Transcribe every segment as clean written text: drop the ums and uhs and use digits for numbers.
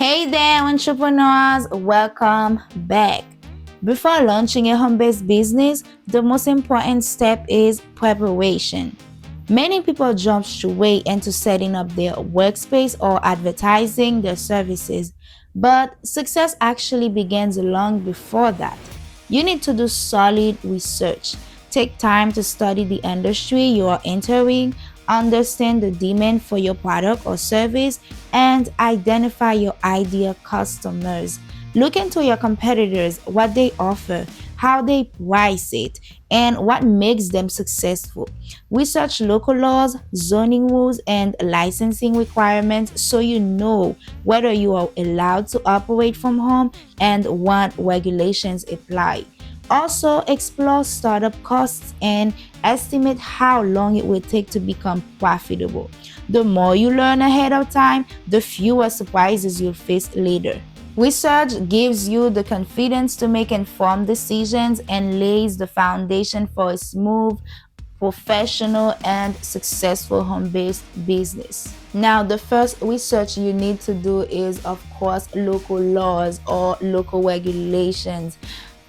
Hey there, entrepreneurs, welcome back. Before launching a home based business, the most important step is preparation. Many people jump straight into setting up their workspace or advertising their services, but success actually begins long before that. You need to do solid research. Take time to study the industry you are entering, understand the demand for your product or service, and identify your ideal customers. Look into your competitors, what they offer, how they price it, and what makes them successful. Research local laws, zoning rules, and licensing requirements so you know whether you are allowed to operate from home and what regulations apply. Also, explore startup costs and estimate how long it will take to become profitable. The more you learn ahead of time, the fewer surprises you'll face later. Research gives you the confidence to make informed decisions and lays the foundation for a smooth, professional, and successful home based business. Now, the first research you need to do is, of course, local laws or local regulations.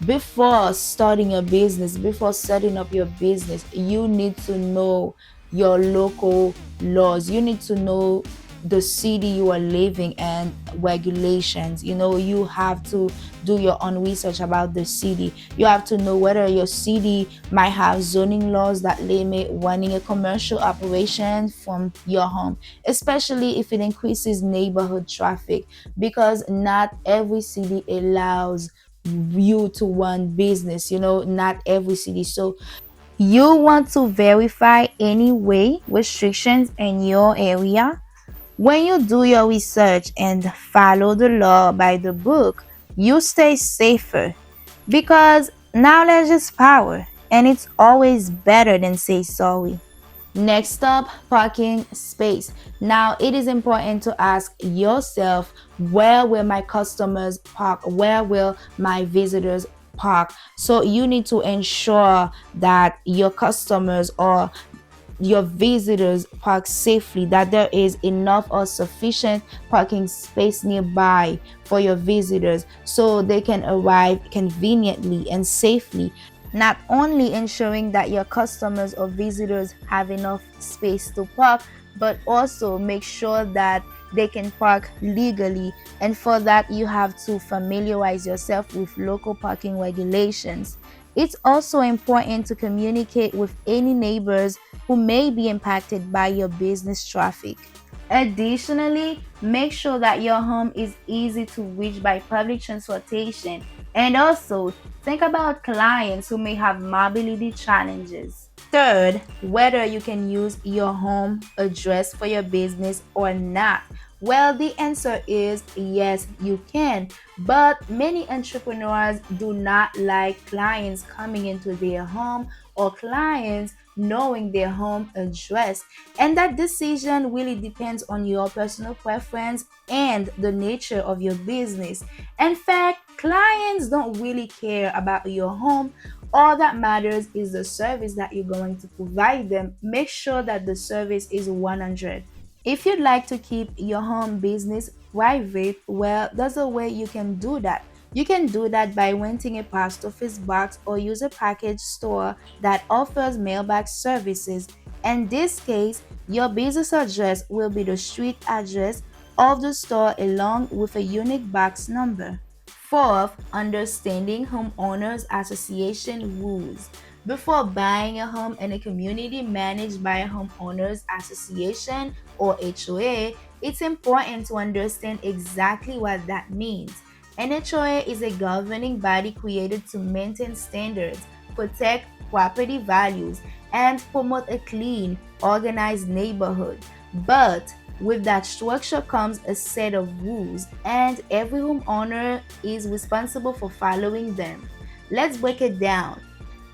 Before starting your business, before setting up your business, you need to know your local laws. You need to know the city you are living and regulations. You have to do your own research about the city. You have to know whether your city might have zoning laws that limit running a commercial operation from your home, especially if it increases neighborhood traffic, because not every city allows you to run business, not every city. So you want to verify any way restrictions in your area. When you do your research and follow the law by the book, you stay safer, because knowledge is power and it's always better than say sorry. Next up, parking space. Now, it is important to ask yourself, where will my customers park? Where will my visitors park? So you need to ensure that your customers or your visitors park safely, that there is enough or sufficient parking space nearby for your visitors so they can arrive conveniently and safely. Not only ensuring that your customers or visitors have enough space to park, but also make sure that they can park legally. And for that, you have to familiarize yourself with local parking regulations. It's also important to communicate with any neighbors who may be impacted by your business traffic. Additionally, make sure that your home is easy to reach by public transportation, and also think about clients who may have mobility challenges. Third, whether you can use your home address for your business or not. Well, the answer is yes, you can. But many entrepreneurs do not like clients coming into their home or clients knowing their home address. And that decision really depends on your personal preference and the nature of your business. In fact, clients don't really care about your home. All that matters is the service that you're going to provide them. Make sure that the service is 100. If you'd like to keep your home business private, well, there's a way you can do that. You can do that by renting a post office box or use a package store that offers mailbox services. In this case, your business address will be the street address of the store along with a unique box number. Fourth, understanding homeowners association rules. Before buying a home in a community managed by a homeowners association or HOA, it's important to understand exactly what that means. An HOA is a governing body created to maintain standards, protect property values, and promote a clean, organized neighborhood. But with that structure comes a set of rules, and every homeowner is responsible for following them. Let's break it down.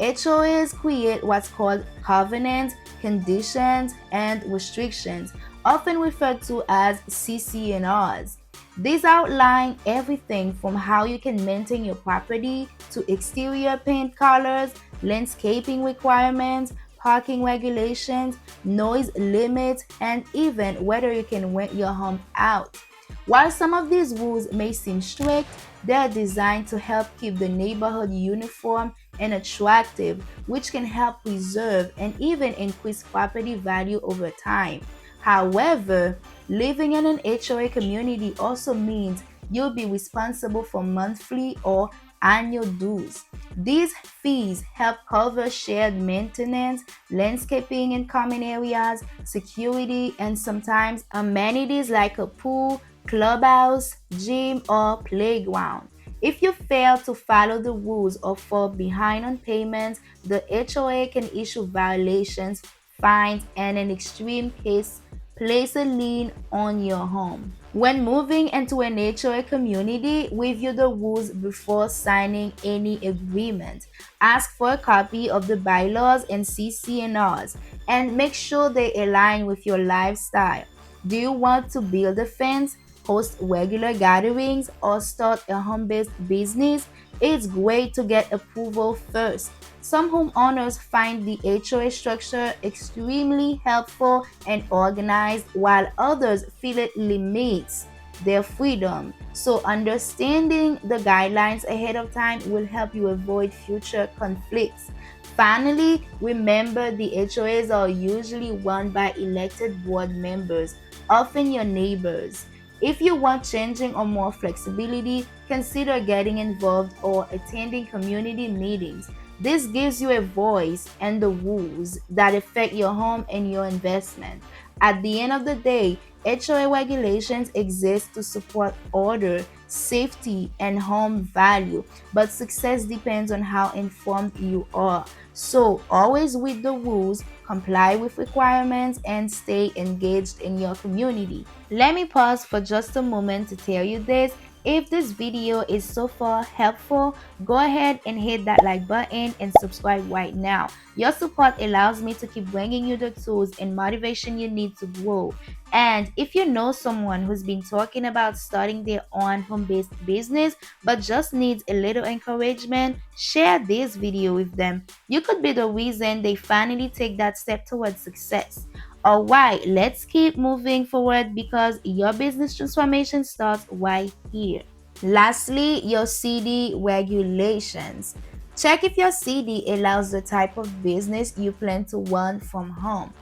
HOAs create what's called covenants, conditions, and restrictions, often referred to as CC&Rs. These outline everything from how you can maintain your property to exterior paint colors, landscaping requirements, parking regulations, noise limits, and even whether you can rent your home out. While some of these rules may seem strict, they are designed to help keep the neighborhood uniform and attractive, which can help preserve and even increase property value over time. However, living in an HOA community also means you'll be responsible for monthly or annual dues. These fees help cover shared maintenance, landscaping in common areas, security, and sometimes amenities like a pool, clubhouse, gym, or playground. If you fail to follow the rules or fall behind on payments, the HOA can issue violations, fines, and in extreme case, place a lien on your home. When moving into an HOA community, review the rules before signing any agreement. Ask for a copy of the bylaws and CC&Rs, and make sure they align with your lifestyle. Do you want to build a fence, host regular gatherings, or start a home-based business? It's great to get approval first. Some homeowners find the HOA structure extremely helpful and organized, while others feel it limits their freedom. So, understanding the guidelines ahead of time will help you avoid future conflicts. Finally, remember the HOAs are usually run by elected board members, often your neighbors. If you want changing or more flexibility, consider getting involved or attending community meetings. This gives you a voice and the rules that affect your home and your investment. At the end of the day, HOA regulations exist to support order, safety, and home value, but success depends on how informed you are. So, always read the rules, comply with requirements, and stay engaged in your community. Let me pause for just a moment to tell you this. If this video is so far helpful, go ahead and hit that like button and subscribe right now. Your support allows me to keep bringing you the tools and motivation you need to grow. And if you know someone who's been talking about starting their own home-based business but just needs a little encouragement, share this video with them. You could be the reason they finally take that step towards success. Alright, let's keep moving forward because your business transformation starts right here. Lastly, your CD regulations. Check if your CD allows the type of business you plan to run from home.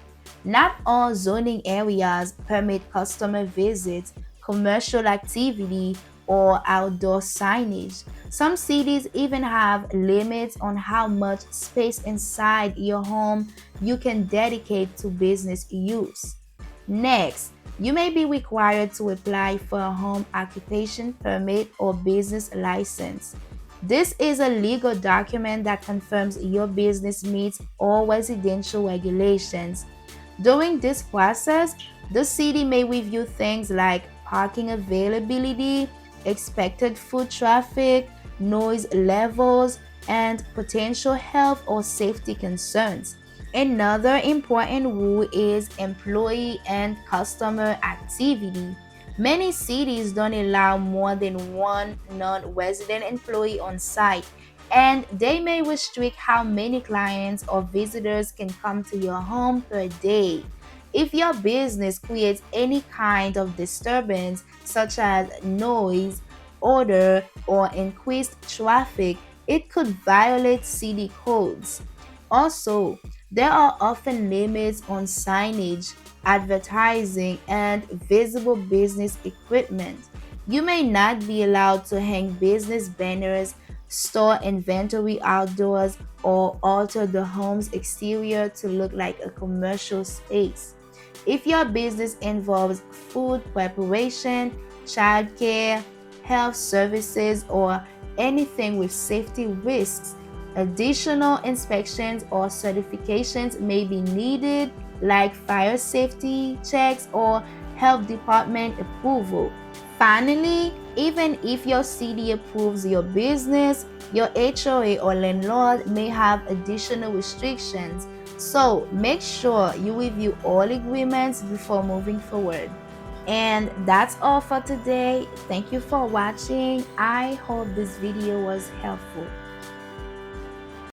Not all zoning areas permit customer visits, commercial activity, or outdoor signage. Some cities even have limits on how much space inside your home you can dedicate to business use. Next, you may be required to apply for a home occupation permit or business license. This is a legal document that confirms your business meets all residential regulations. During this process, the city may review things like parking availability, expected foot traffic, noise levels, and potential health or safety concerns. Another important rule is employee and customer activity. Many cities don't allow more than one non-resident employee on site, and they may restrict how many clients or visitors can come to your home per day. If your business creates any kind of disturbance, such as noise, odor, or increased traffic, it could violate city codes. Also, there are often limits on signage, advertising, and visible business equipment. You may not be allowed to hang business banners, store inventory outdoors, or alter the home's exterior to look like a commercial space. If your business involves food preparation, childcare, health services, or anything with safety risks, additional inspections or certifications may be needed, like fire safety checks or health department approval. Finally, even if your city approves your business, your HOA or landlord may have additional restrictions. So make sure you review all agreements before moving forward. And that's all for today. Thank you for watching. I hope this video was helpful.